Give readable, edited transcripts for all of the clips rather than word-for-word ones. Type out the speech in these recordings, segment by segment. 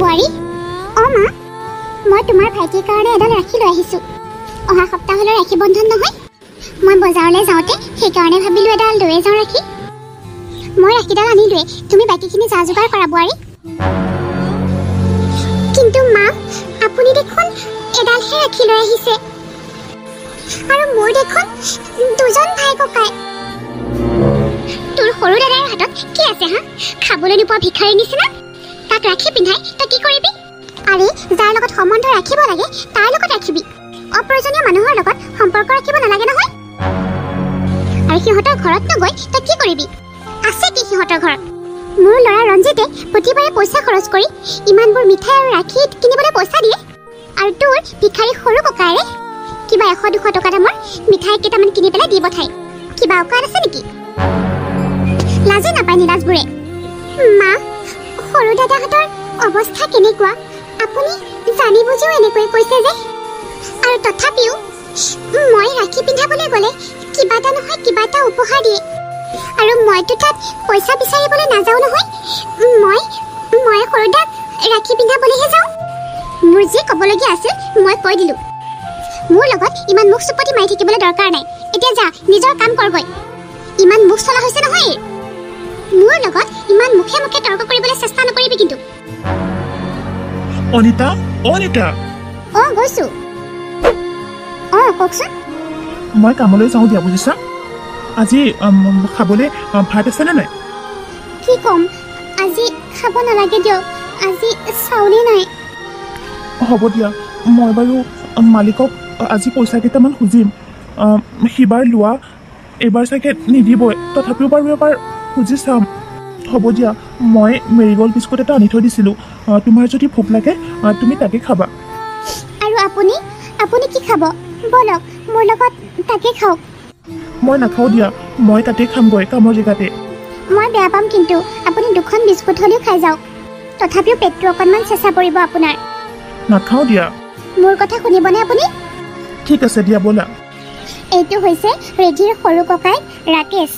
বোৱাৰী অ মা মই তোমাৰ ভাইটিৰ কাৰণে এডাল ৰাখি লৈ আহিছোঁ অহা সপ্তাহলৈ ৰাখি বন্ধন নহয় মই বজাৰলৈ যাওঁতে সেইকাৰণে ভাবিলোঁ এডাল লৈয়ে যাওঁ ৰাখি মই ৰাখিডাল আনিলোৱে তুমি বাকীখিনি যা যোগাৰ কৰা বোৱাৰী কিন্তু মা আপুনি দেখোন এডালহে ৰাখি লৈ আহিছে আৰু মোৰ দেখোন দুজন ভাই ককাই তোৰ সৰু দাদাৰ হাতত কি আছে হা খাবলৈ নোপোৱা ভিখাৰীৰ নিচিনা তাক ৰাখি পিন্ধাই তই কি কৰিবি আৰে যাৰ লগত সম্বন্ধ ৰাখিব লাগে তাৰ লগত ৰাখিবি অপ্ৰয়োজনীয় মানুহৰ লগত সম্পৰ্ক ৰাখিব নালাগে নহয় আৰু সিহঁতৰ ঘৰত নগৈ তই কি কৰিবি আছে কি সিহঁতৰ ঘৰত মোৰ ল'ৰা ৰঞ্জিতে প্ৰতিবাৰে পইচা খৰচ কৰি ইমানবোৰ মিঠাই আৰু ৰাখি কিনিবলৈ পইচা দিয়ে আৰু তোৰ ভিখাৰী সৰু ককাইৰে কিবা 100-200 টকা দামৰ মিঠাই কেইটামান কিনি পেলাই দি পঠাই কিবা অকাত আছে নেকি লাজে নাপায় নিলাজবোৰে মা সৰু দাদাহঁতৰ অৱস্থা কেনেকুৱা আপুনি জানি বুজিও এনেকৈ কৈছে যে আৰু তথাপিও মই ৰাখি পিন্ধাবলৈ গ'লে কিবা এটা নহয় কিবা এটা উপহাৰ দিয়ে আৰু মইতো তাত পইচা বিচাৰিবলৈ নাযাওঁ নহয় মই সৰুদাক ৰাখি পিন্ধাবলৈহে যাওঁ মোৰ যি ক'বলগীয়া আছিল মই কৈ দিলোঁ মোৰ লগত ইমান মুখ চুপতি মাৰি থাকিবলৈ দৰকাৰ নাই এতিয়া যা নিজৰ কাম কৰগৈ ইমান মুখ চলা হৈছে নহয় মোৰ লগত ইমান মুখে মুখে তৰ্ক কৰিবলৈ চেষ্টা নকৰিবি কিন্তু অনিতা গৈছো কওকচোন মই কামলৈ যাওঁ দিয়া বুজিছা আজি খাবলৈ ভাত আছেনে নাই কি ক'ম আজি খাব নালাগে দিয়ক আজি চাউলেই নাই হ'ব দিয়া মই বাৰু মালিকক আজি পইচা কেইটামান খুজিম সিবাৰ লোৱা এইবাৰ চাগে নিদিবই তথাপিও বাৰু এবাৰ খুজি চাম হ'ব দিয়া মই মেৰিগ'ল্ড বিস্কুট এটা আনি থৈ দিছিলোঁ তোমাৰ যদি ভোক লাগে তুমি তাকে খাবা আৰু আপুনি কি খাব বলক মোৰ লগত তাকে খাওক মই নাখাওঁ দিয়া মই তাতে খামগৈ কামৰ জেগাতে মই বেয়া পাম কিন্তু আপুনি দুখন বিস্কুট হ'লেও খাই যাওক তথাপিও পেটটো অকণমান চেঁচা পৰিব আপোনাৰ নাখাওঁ দিয়া মোৰ কথা শুনিবনে আপুনি ঠিক আছে দিয়া ব'লা এইটো হৈছে ৰেধিৰ সৰু ককাই ৰাকেশ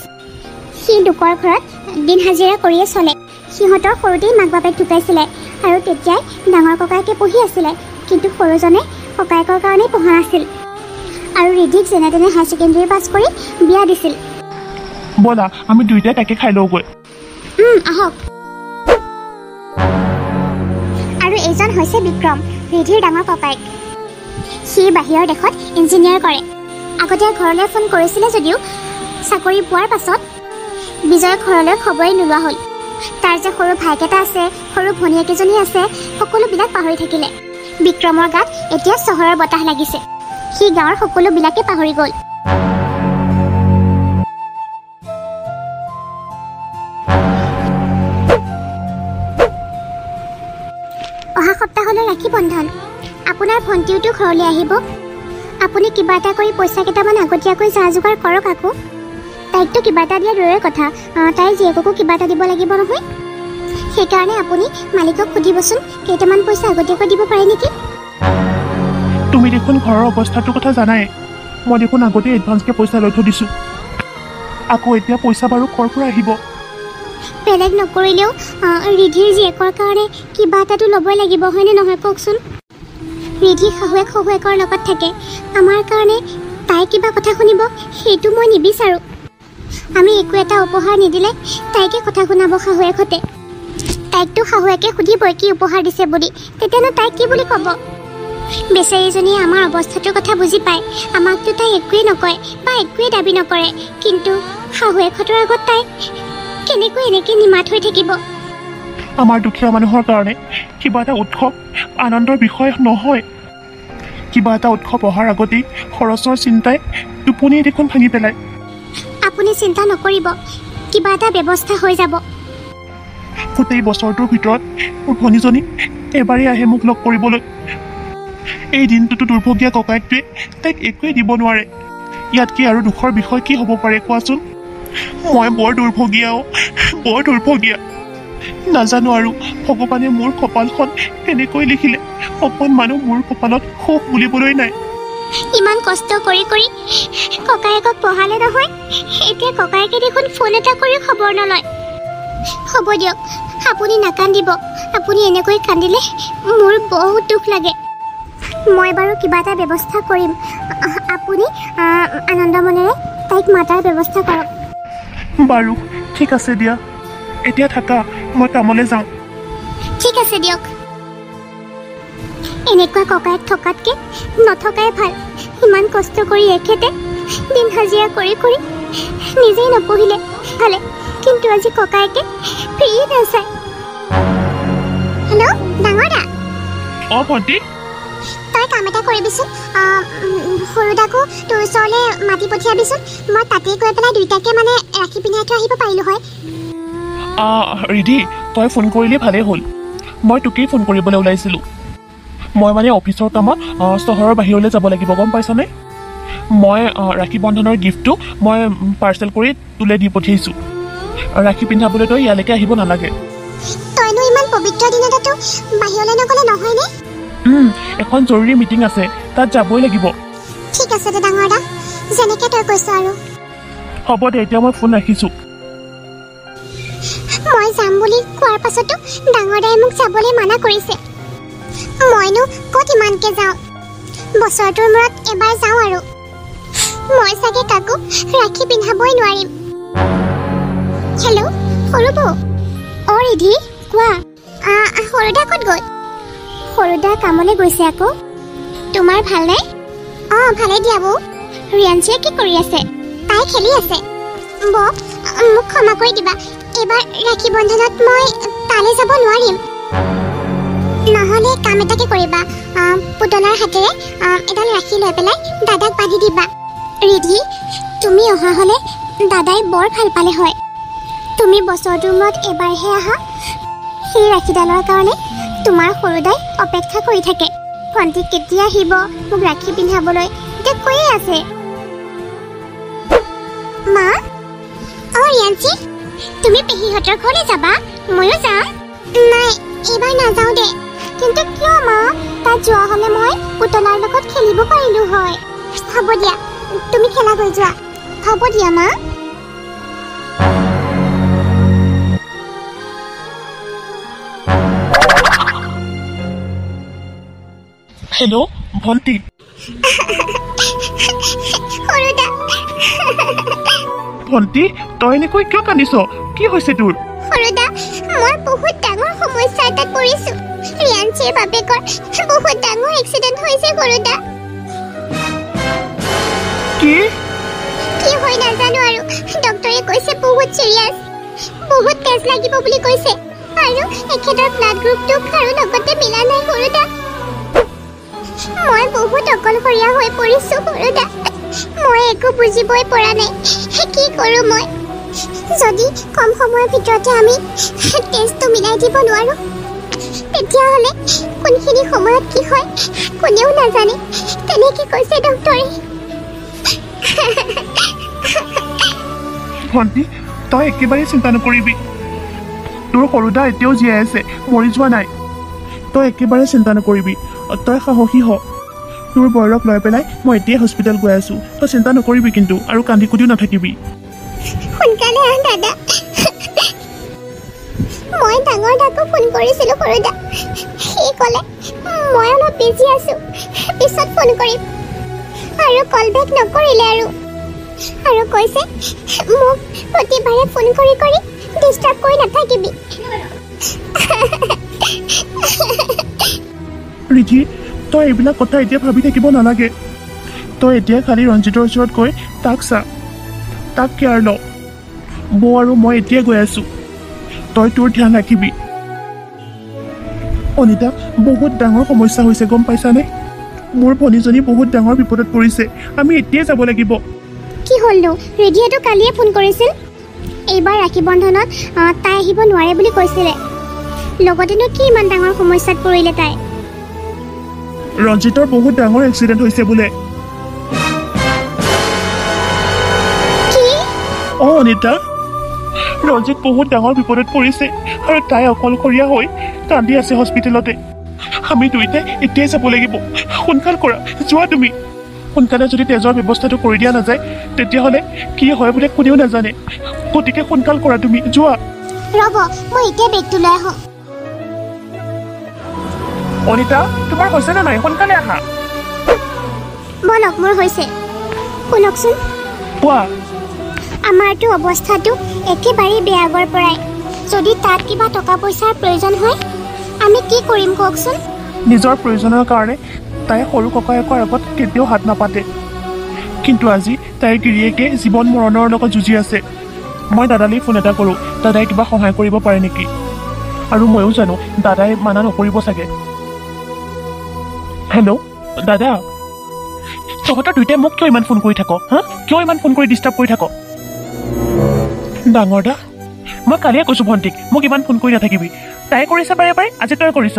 সি লোকৰ ঘৰত দিন হাজিৰা কৰিয়ে চলে সিহঁতৰ সৰুতেই মাক বাপেক ঢুকাইছিলে আৰু তেতিয়াই ডাঙৰ ককায়েকে পঢ়ি আছিলে কিন্তু সৰুজনে ককায়েকৰ কাৰণেই পঢ়া নাছিল আৰু ৰেধিক যেনে তেনে হাই ছেকেণ্ডেৰী পাছ কৰি বিয়া দিছিল ব'লা আমি দুয়োটাই তাকে খাই লওঁগৈ আহক আৰু এইজন হৈছে বিক্ৰম ৰেধিৰ ডাঙৰ ককায়েক সি বাহিৰৰ দেশত ইঞ্জিনিয়াৰ কৰে আগতে ঘৰলৈ ফোন কৰিছিলে যদিও চাকৰি পোৱাৰ পাছত বিজয় ঘৰলৈ খবৰেই নোলোৱা হ'ল তাৰ যে সৰু ভাইকেইটা আছে সৰু ভনীয়েক এজনী আছে সকলোবিলাক পাহৰি থাকিলে বিক্ৰমৰ গাত এতিয়া চহৰৰ বতাহ লাগিছে সি গাঁৱৰ সকলোবিলাকে পাহৰি গ'ল অহা সপ্তাহলৈ ৰাখি বন্ধন আপোনাৰ ভণ্টিওতো ঘৰলৈ আহিব আপুনি কিবা এটা কৰি পইচা কেইটামান আগতীয়াকৈ যা যোগাৰ কৰক আকৌ তাইকতো কিবা এটা দিয়া দূৰৰে কথা তাইৰ জীয়েককো কিবা এটা দিব লাগিব নহয় সেইকাৰণে আপুনি মালিকক সুধিবচোন কেইটামান পইচা আগতীয়াকৈ দিব পাৰে নেকি তুমি দেখোন ঘৰৰ অৱস্থাটোৰ কথা জানাই মই দেখোন আগতে এডভান্সকৈ পইচা লৈ থৈ দিছোঁ আকৌ এতিয়া পইচা বাৰু ক'ৰ পৰা আহিব বেলেগ নকৰিলেও ৰিধিৰ জীয়েকৰ কাৰণে কিবা এটাতো ল'বই লাগিব হয়নে নহয় কওকচোন ৰিধি শহুৱেকৰ লগত থাকে আমাৰ কাৰণে তাই কিবা কথা শুনিব সেইটো মই নিবিচাৰোঁ আমি একো এটা উপহাৰ নিদিলে তাইকে কথা শুনাব শাহুৱেকহঁতে তাইকতো শাহুৱেকে সুধিবই কি উপহাৰ দিছে বুলি তেতিয়ানো তাইক কি বুলি ক'ব বেচাৰীজনীয়ে আমাৰ অৱস্থাটোৰ কথা বুজি পায় আমাকতো তাই একোৱেই নকয় বা একোৱেই দাবী নকৰে কিন্তু শাহুৱেকহঁতৰ আগত তাই কেনেকৈ এনেকৈ নিমাত হৈ থাকিব আমাৰ দুখীয়া মানুহৰ কাৰণে কিবা এটা উৎসৱ আনন্দৰ বিষয় নহয় কিবা এটা উৎসৱ অহাৰ আগতেই খৰচৰ চিন্তাই টোপনিয়ে দেখোন ভাঙি পেলায় আপুনি চিন্তা নকৰিব কিবা এটা ব্যৱস্থা হৈ যাব গোটেই বছৰটোৰ ভিতৰত মোৰ ভনীজনী এবাৰেই আহে মোক লগ কৰিবলৈ এই দিনটোতো দুৰ্ভগীয়া ককায়েকটোৱে তাইক একোৱেই দিব নোৱাৰে ইয়াতকৈ আৰু দুখৰ বিষয় কি হ'ব পাৰে কোৱাচোন মই বৰ দুৰ্ভগীয়া নাজানো আৰু ভগৱানে মোৰ কপালখন কেনেকৈ লিখিলে অকণমানো মোৰ কপালত সুখ বুলিবলৈ নাই ইমান কষ্ট কৰি ককায়েকক পঢ়ালে নহয় এতিয়া ককায়েকে দেখোন ফোন এটা কৰিও খবৰ নলয় হ'ব দিয়ক আপুনি নাকান্দিব আপুনি এনেকৈ কান্দিলে মোৰ বহুত দুখ লাগে মই বাৰু কিবা এটা ব্যৱস্থা কৰিম আপুনি আনন্দ মনেৰে তাইক মাতাৰ ব্যৱস্থা কৰক বাৰু ঠিক আছে দিয়া এতিয়া থাকা মই কামলৈ যাওঁ ঠিক আছে দিয়ক এনেকুৱা ককায়েক থকাতকৈ নথকাই ভাল ইমান কষ্ট কৰি এখেতে দিন হাজিৰা কৰি কৰি নিজেই নপঢ়িলে ভালে কিন্তু আজি ককায়েকে ফ্ৰী নাচায় হেল্ল' ডাঙৰ দা ভণ্টি তই কাম এটা কৰিবিচোন সৰু দাকো তোৰ ওচৰলৈ মাতি পঠিয়াবিচোন মই তাতেই গৈ পেলাই দুইটাকে মানে ৰাখি পিন্ধাই থৈ আহিব পাৰিলোঁ হয় ৰিধি তই ফোন কৰিলে ভালেই হ'ল মই তোকেই ফোন কৰিবলৈ ওলাইছিলোঁ মই মানে অফিচৰ কামত চহৰৰ বাহিৰলৈ যাব লাগিব গম পাইছনে মই ৰাখি বন্ধনৰ গিফ্টটো মই পাৰ্চেল কৰি তোলৈ দি পঠিয়াইছোঁ ৰাখি পিন্ধাবলৈ তই ইয়ালৈকে আহিব নালাগে তইনো ইমান পবিত্ৰ দিনতো বাহিৰলৈ নগ'লে নহয়নে এখন জৰুৰী মিটিং আছে তাত যাবই লাগিব ঠিক আছে দে ডাঙৰ দা যেনেকৈ তই কৈছ আৰু হ'ব দে এতিয়া মই ফোন ৰাখিছোঁ মই যাম বুলি কোৱাৰ পাছতো ডাঙৰ দাই মোক যাবলৈ মানা কৰিছে মইনো ক'ত ইমানকৈ যাওঁ বছৰটোৰ মূৰত এবাৰ যাওঁ আৰু মই চাগে কাকো ৰাখি পিন্ধাবই নোৱাৰিম হেল্ল' সৰু বৌ ৰিধি কোৱা সৰুদা ক'ত গ'ল সৰুদা কামলৈ গৈছে আকৌ তোমাৰ ভালনে ভালেই দিয়া বৌ ৰিয়াঞ্চিয়ে কি কৰি আছে তাই খেলি আছে বৌ মোক ক্ষমা কৰি দিবা এইবাৰ ৰাখি বন্ধনত মই তালৈ যাব নোৱাৰিম নহ'লে কাম এটাকে কৰিবা পুতলাৰ হাতেৰে এডাল ৰাখি লৈ পেলাই দাদাক বান্ধি দিবা ৰিধি তুমি অহা হ'লে দাদাই বৰ ভাল পালে হয় তুমি বছৰটোৰ মূৰত এবাৰহে আহা সেই ৰাখিডালৰ কাৰণে তোমাৰ সৰুদাই অপেক্ষা কৰি থাকে ভণ্টি কেতিয়া আহিব মোক ৰাখি পিন্ধাবলৈ এতিয়া কৈয়ে আছে মা ৰিয়াঞ্চি তুমি পেহীহঁতৰ ঘৰলৈ যাবা ময়ো যাম নাই এইবাৰ নাযাওঁ দে কিন্তু কিয় মা তাত যোৱা হ'লে মই পুতলাৰ লগত খেলিব পাৰিলোঁ হয় হ'ব দিয়া তুমি খেলা গৈ যোৱা হ'ব দিয়া মা হেল্ল' ভণ্টি ভণ্টি তই এনেকৈ কিয় কান্দিছ কি হৈছে তোৰ সৰুদা মই বহুত ডাঙৰ সমস্যা এটাত পৰিছোঁ ৰিয়াঞ্চিৰ বাপেকৰ বহুত ডাঙৰ এক্সিডেণ্ট হৈছে সৰুদা কি হয় নাজানো আৰু ডক্টৰে কৈছে বহুত চিৰিয়াছ বহুত তেজ লাগিব বুলি কৈছে আৰু এখেতৰ ব্লাড গ্ৰুপটো আৰু লগতে মিলা নাই সৰুদা মই বহুত অকলশৰীয়া হৈ পৰিছোঁ সৰুদা মই একো বুজিবই পৰা নাই কি কৰোঁ মই যদি কম সময়ৰ ভিতৰতে আমি টেষ্টটো মিলাই দিব নোৱাৰোঁ তেতিয়াহ'লে কোনখিনি সময়ত কি হয় কোনেও নাজানে তেনেকৈ কৈছে ডক্টৰে ভণ্টি তই একেবাৰে চিন্তা নকৰিবি তোৰ সৰুদা এতিয়াও জীয়াই আছে মৰি যোৱা নাই তই একেবাৰে চিন্তা নকৰিবি তই সাহসী হ তোৰ বয়সক লৈ পেলাই মই এতিয়াই হস্পিটেল গৈ আছোঁ তই চিন্তা নকৰিবি কিন্তু আৰু কান্দি কুটিও নাথাকিবি সোনকালে আহ দাদা মই ডাঙৰ দাকো ফোন কৰিছিলোঁ সৰুদা সি ক'লে মই অলপ বিজি আছোঁ পিছত ফোন কৰিম আৰু কল বেক নকৰিলে আৰু কৈছে মোক প্ৰতিবাৰে ফোন কৰি কৰি ডিষ্টাৰ্ব কৰি নাথাকিবি ৰিধি তই এইবিলাক কথা এতিয়া ভাবি থাকিব নালাগে তই এতিয়া খালি ৰঞ্জিতৰ ওচৰত গৈ তাক চা তাক কেয়াৰ ল বৌ আৰু মই এতিয়া গৈ আছোঁ তই তোৰ ধ্যান ৰাখিবি অনিতা বহুত ডাঙৰ সমস্যা হৈছে গম পাইছানে মোৰ ভনীজনী বহুত ডাঙৰ বিপদত পৰিছে আমি এতিয়াই যাব লাগিব কি হ'লনো ৰেডিঅ'টো কালিয়ে ফোন কৰিছিল এইবাৰ ৰাখি বন্ধনত তাই আহিব নোৱাৰে বুলি কৈছিলে লগতেনো কি ইমান ডাঙৰ সমস্যাত পৰিলে তাই ৰঞ্জিতৰ বহুত ডাঙৰ এক্সিডেণ্ট হৈছে বোলে অনিতা ৰঞ্জিত বহুত ডাঙৰ বিপদত পৰিছে আৰু তাই অকলশৰীয়া হৈ কান্দি আছে হস্পিটেলতে আমি দুইটাই এতিয়াই যাব লাগিব সোনকাল কৰা যোৱা তুমি সোনকালে যদি তেজৰ ব্যৱস্থাটো কৰি দিয়া নাযায় তেতিয়াহ'লে কি হয় বোলে কোনেও নাজানে গতিকে সোনকাল কৰা তুমি যোৱা ৰ'ব মই এতিয়া বেগটো লৈ আহোঁ অনিতা তোমাৰ হৈছে নে নাই সোনকালে আহা বলক মোৰ হৈছে শুনকচোন কোৱা আমাৰতো অৱস্থাটো একেবাৰে বেয়া আগৰ পৰাই যদি তাত কিবা টকা পইচাৰ প্ৰয়োজন হয় আমি কি কৰিম কওকচোন নিজৰ প্ৰয়োজনৰ কাৰণে তাই সৰু ককায়েকৰ আগত কেতিয়াও হাত নাপাতে কিন্তু আজি তাইৰ গিৰিয়েকে জীৱন মৰণৰ লগত যুঁজি আছে মই দাদালৈ ফোন এটা কৰোঁ দাদাই কিবা সহায় কৰিব পাৰে নেকি আৰু ময়ো জানো দাদাই মানা নকৰিব চাগে হেল্ল' দাদা তহঁতৰ দুইটাই মোক কিয় ইমান ফোন কৰি থাক হা কিয় ইমান ফোন কৰি ডিষ্টাৰ্ব কৰি থাক ডাঙৰ দা মই কালিয়ে কৈছোঁ ভণ্টিক মোক ইমান ফোন কৰি নাথাকিবি তাই কৰিছে বাৰে বাৰে আজি তই কৰিছ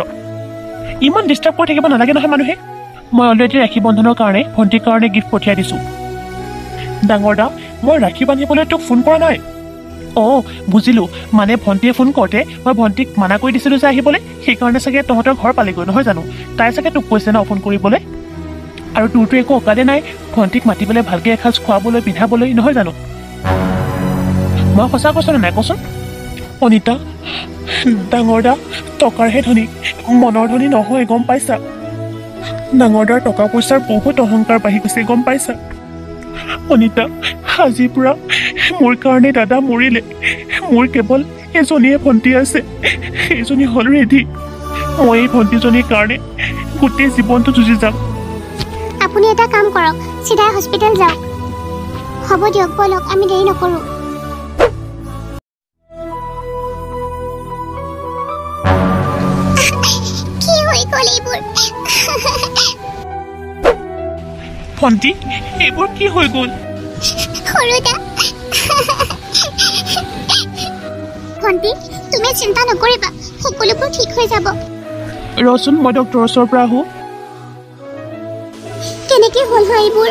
ইমান ডিষ্টাৰ্ব কৰি থাকিব নালাগে নহয় মানুহে মই অলৰেডি ৰাখী বন্ধনৰ কাৰণে ভণ্টিৰ কাৰণে গিফ্ট পঠিয়াই দিছোঁ ডাঙৰ দা মই ৰাখী বান্ধিবলৈ তোক ফোন কৰা নাই অঁ বুজিলোঁ মানে ভণ্টিয়ে ফোন কৰোঁতে মই ভণ্টিক মানা কৰি দিছিলোঁ যে আহিবলৈ সেইকাৰণে চাগে তহঁতৰ ঘৰ পালেগৈ নহয় জানো তাই চাগে তোক কৈছে ন ফোন কৰিবলৈ আৰু তোৰতো একো অকাদে নাই ভণ্টিক মাতি পেলাই ভালকৈ এসাঁজ খুৱাবলৈ পিন্ধাবলৈ নহয় জানো মই সঁচা কৈছোঁ নাই কচোন অনিতা ডাঙৰ দা টকাৰহে ধনী মনৰ ধনী নহয় গম পাইছা ডাঙৰ দাৰ টকা পইচাৰ বহুত অহংকাৰ বাঢ়ি গৈছে গম পাইছা অনিতা আজিৰ পৰা মোৰ কাৰণে দাদা মৰিলে মোৰ কেৱল এজনীয়ে ভণ্টি আছে সেইজনী হ'ল ৰেধি মই এই ভণ্টিজনীৰ কাৰণে গোটেই জীৱনটো যুঁজি যাম আপুনি এটা কাম কৰক চিধাই হস্পিটেল যাওক হ'ব দিয়ক বলক আমি দেৰি নকৰোঁ কি হৈ গ'ল এইবোৰ ভণ্টি এইবোৰ কি হৈ গ'ল সৰুদা ভণ্টি তুমি চিন্তা নকৰিবা সকলোবোৰ ঠিক হৈ যাব ৰচোন মই ডক্টৰৰ ওচৰৰ পৰা আহোঁ কেনেকে হ'ল হয় এইবোৰ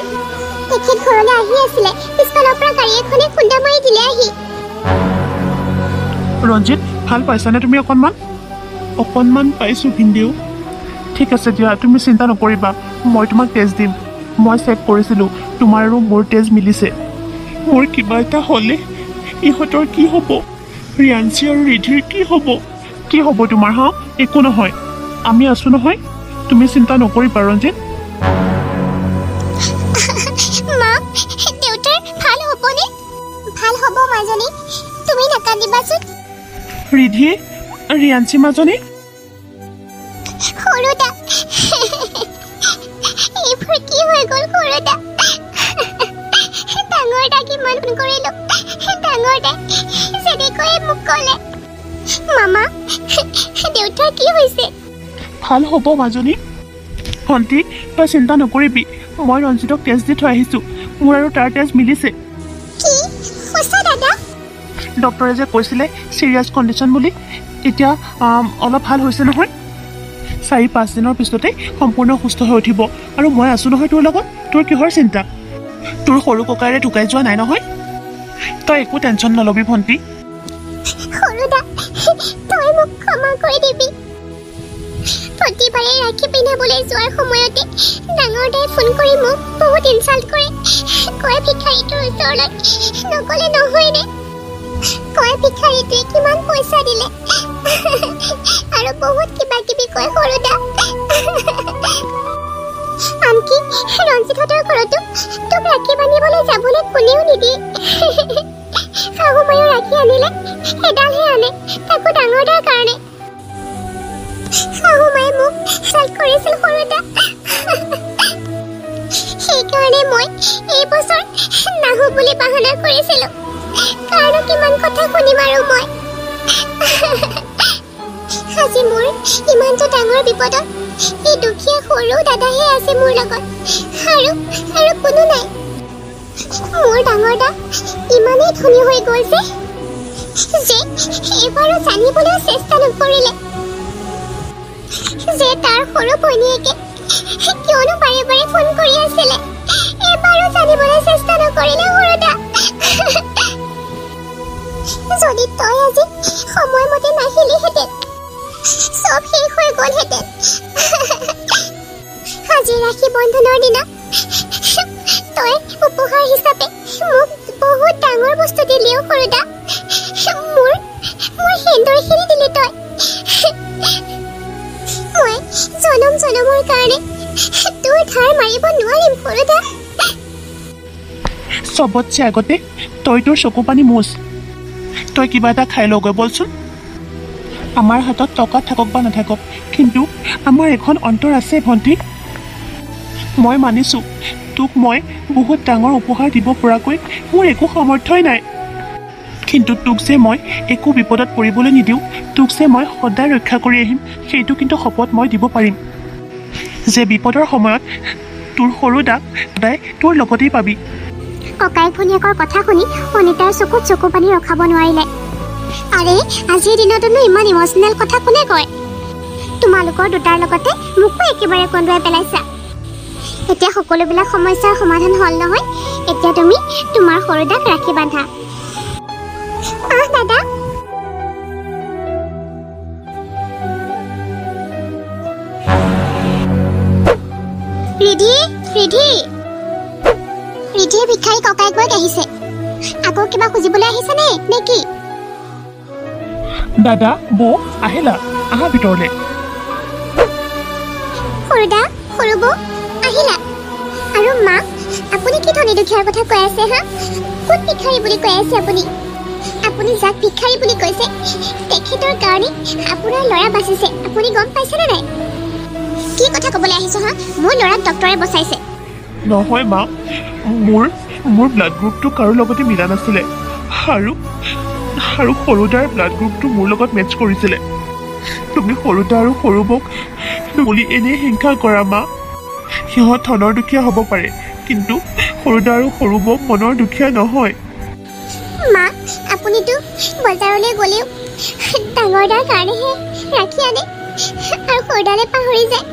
তেখেত ঘৰলৈ আহি আছিলে পিছফালৰ পৰা গাড়ী এখনে খুন্দা মাৰি দিলে আহি ৰঞ্জিত ভাল পাইছানে তুমি অকণমান পাইছোঁ ভিনদেউ ঠিক আছে দিয়া তুমি চিন্তা নকৰিবা মই তোমাক টেষ্ট দিম মই চেক কৰিছিলোঁ তোমাৰ আৰু মোৰ টেষ্ট মিলিছে মোৰ কিবা এটা হ'লে ইহঁতৰ কি হ'ব ৰিয়াঞ্চি আৰু ৰিধিৰ কি হ'ব তোমাৰ হা একো নহয় আমি আছোঁ নহয় তুমি চিন্তা নকৰিবা ৰঞ্জিত মা দেউতাৰ ভাল হ'বনে ভাল হ'ব মাজনী তুমি নাকান্দিবাচোন ৰিধি ৰিয়াঞ্চি মাজনী সৰুদা এইবোৰ কি হৈ গ'ল সৰুদা ডাঙৰ দাক ইমান ফোন কৰিলোঁ ডাঙৰ দাই যেনেকৈ মোক ক'লে মামা দেউতাৰ কি হৈছে ভাল হ'ব মাজনী ভণ্টি তই চিন্তা নকৰিবি মই ৰঞ্জিতক টেষ্ট দি থৈ আহিছোঁ মোৰ আৰু তাৰ টেষ্ট মিলিছে কি সঁচা দাদা ডক্টৰে যে কৈছিলে চিৰিয়াছ কণ্ডিশ্যন বুলি এতিয়া অলপ ভাল হৈছে নহয় 4-5 দিনৰ পিছতে সম্পূৰ্ণ সুস্থ হৈ উঠিব আৰু মই আছোঁ নহয় তোৰ লগত তোৰ কিহৰ চিন্তা তোৰ সৰু ককাইৰে ঢুকাই যোৱা নাই নহয় তই একো টেনশ্যন নল'বি ভণ্টি সৰুদা তই মোক ক্ষমা কৰি দিবি প্ৰতিবাৰে ৰাখি পিন্ধাবলৈ যোৱাৰ সময়তে ডাঙৰ দাই ফোন কৰি মোক বহুত ইনচাল্ট কৰে কয় ভিক্ষাৰীটোৰ ওচৰলৈ নগ'লে নহয়নে কয় ভিক্ষাৰীটোৱে কিমান পইচা দিলে আৰু বহুত কিবা কিবি কয় সৰুদা আনকি ৰঞ্জিতহঁতৰ ঘৰতো তোক ৰাখি বান্ধিবলৈ যাবলৈ কোনেও নিদিয়ে শাহুমায়ো ৰাখি আনিলে এডালহে আনে তাকো ডাঙৰ দাৰ কাৰণে শাহুমায়ে মোক ইনচাল্ট কৰিছিল সৰুদা সেইকাৰণে মই এই বছৰ নাহো বুলি বাহানা কৰিছিলোঁ কাৰণ কিমান কথা শুনিম আৰু মই আজি মোৰ ইমানটো ডাঙৰ বিপদত এই দুখীয়া সৰু দাদাহে আছে মোৰ লগত আৰু কোনো নাই মোৰ ডাঙৰ দা ইমানেই ধনী হৈ গ'ল যে এইবাৰো জানিবলৈ চেষ্টা নকৰিলে যে তাৰ সৰু ভনীয়েকে কিয়নো বাৰে বাৰে ফোন কৰি আছিলে এইবাৰো জানিবলৈ চেষ্টা নকৰিলে সৰুদা যদি তই আজি সময়মতে নাহিলিহেঁতেন চব শেষ হৈ গ'লহেঁতেন আজি ৰাখী বন্ধনৰ দিনা তই উপহাৰ হিচাপে মোক বহুত ডাঙৰ বস্তু দিলিও সৰুদা মোৰ সেন্দুৰখিনি দিলি তই মই জনমৰ কাৰণে তোৰ ধাৰ মাৰিব নোৱাৰিম সৰুদা। চবতছে আগতে তই তোৰ চকু পানী মোচ। তই কিবা এটা খাই লগৈ বলচোন। আমাৰ হাতত টকা থাকক বা নাথাকক, কিন্তু আমাৰ এখন অন্তৰ আছে ভণ্টি। মই মানিছোঁ তোক মই বহুত ডাঙৰ উপহাৰ দিব পৰাকৈ মোৰ একো সামৰ্থ্যই নাই, কিন্তু তোক যে মই একো বিপদত পৰিবলৈ নিদিওঁ, তোক যে মই সদায় ৰক্ষা কৰি আহিম, সেইটো কিন্তু শপত মই দিব পাৰিম যে বিপদৰ সময়ত তোৰ সৰু দাক সদায় তোৰ লগতেই পাবি। ককায়েক ভনীয়েকৰ কথা শুনি অনিতাৰ চকুত চকু পানী ৰখাব নোৱাৰিলে। আৰে আজিৰ দিনতনো ইমান ইম'চনেল কথা কোনে কয়? তোমালোকৰ দুটাৰ লগতে মোকো একেবাৰে কন্দুৱাই পেলাইছা। এতিয়া সকলোবিলাক সমস্যাৰ সমাধান হ'ল নহয়। এতিয়া তুমি তোমাৰ সৰুদাক ৰাখি বান্ধা। দাদা ৰিধি ৰিধিয়ে ভিক্ষাৰী ককায়েক গৈ আহিছে। আকৌ কিবা খুজিবলৈ আহিছে নে কি? দাদা বৌ আহিলা, আহা ভিতৰলৈ। সৰুদা সৰু বৌ আহিলা। আৰু মা আপুনি কি ধনী দুখীয়াৰ কথা কৈ আছে হা? কোন ভিক্ষাৰী বুলি কৈ আছে আপুনি? আপুনি যাক ভিক্ষাৰী বুলি কৈছে তেখেতৰ কাৰণে আপোনাৰ ল'ৰা বাচিছে। আপুনি গম পাইছেনে নাই? কি কথা ক'বলৈ আহিছ হা? মোৰ ল'ৰাক ডক্তৰে বচাইছে। নহয় মা, মোৰ ব্লাড গ্ৰুপটো কাৰো লগতে মিলা নাছিলে, আৰু সৰুদাৰ ব্লাড গ্ৰুপটো মোৰ লগত মেটচ কৰিছিলে। তুমি সৰুদা আৰু সৰু বৌক বুলি এনেই হিংসা কৰা মা। সিহঁত ধনৰ দুখীয়া হ'ব পাৰে, কিন্তু সৰুদা আৰু সৰু বৌ মনৰ দুখীয়া নহয়। মা আপুনিতো বজাৰলৈ গ'লেও ডাঙৰ দাৰ কাৰণেহে ৰাখি আনে আৰু সৰুদালে পাহৰি যায়।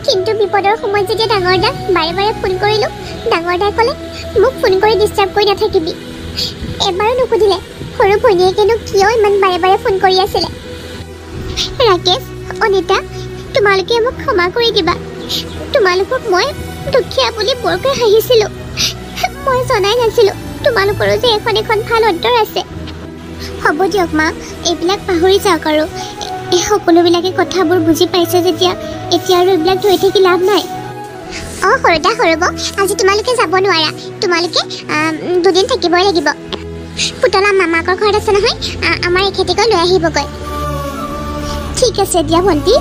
কিন্তু বিপদৰ সময়ত যেতিয়া ডাঙৰ দাক বাৰে বাৰে ফোন কৰিলোঁ, ডাঙৰ দাই ক'লে মোক ফোন কৰি ডিষ্টাৰ্ব কৰি নাথাকিবি। এবাৰো নুসুধিলে সৰু ভনীয়েকেনো কিয় ইমান বাৰে বাৰে ফোন কৰি আছিলে। ৰাকেশ, অনিতা, তোমালোকে মোক ক্ষমা কৰি দিবা। তোমালোকক মই দুখীয়া বুলি বৰকৈ হাঁহিছিলোঁ। মই জনাই নাছিলোঁ তোমালোকৰো যে এখন ভাল অন্তৰ আছে। হ'ব দিয়ক মা, এইবিলাক পাহৰি যাওক। আৰু এই সকলোবিলাকে কথাবোৰ বুজি পাইছে যেতিয়া এতিয়া আৰু এইবিলাক ধৰি থাকি লাভ নাই। অঁ সৰুদা সৰু বৌ, আজি তোমালোকে যাব নোৱাৰা। তোমালোকে দুদিন থাকিবই লাগিব। পুতলা মামাকৰ ঘৰত আছে নহয়, আমাৰ এখেতিকৈ লৈ আহিবগৈ। ঠিক আছে দিয়া ভণ্টি।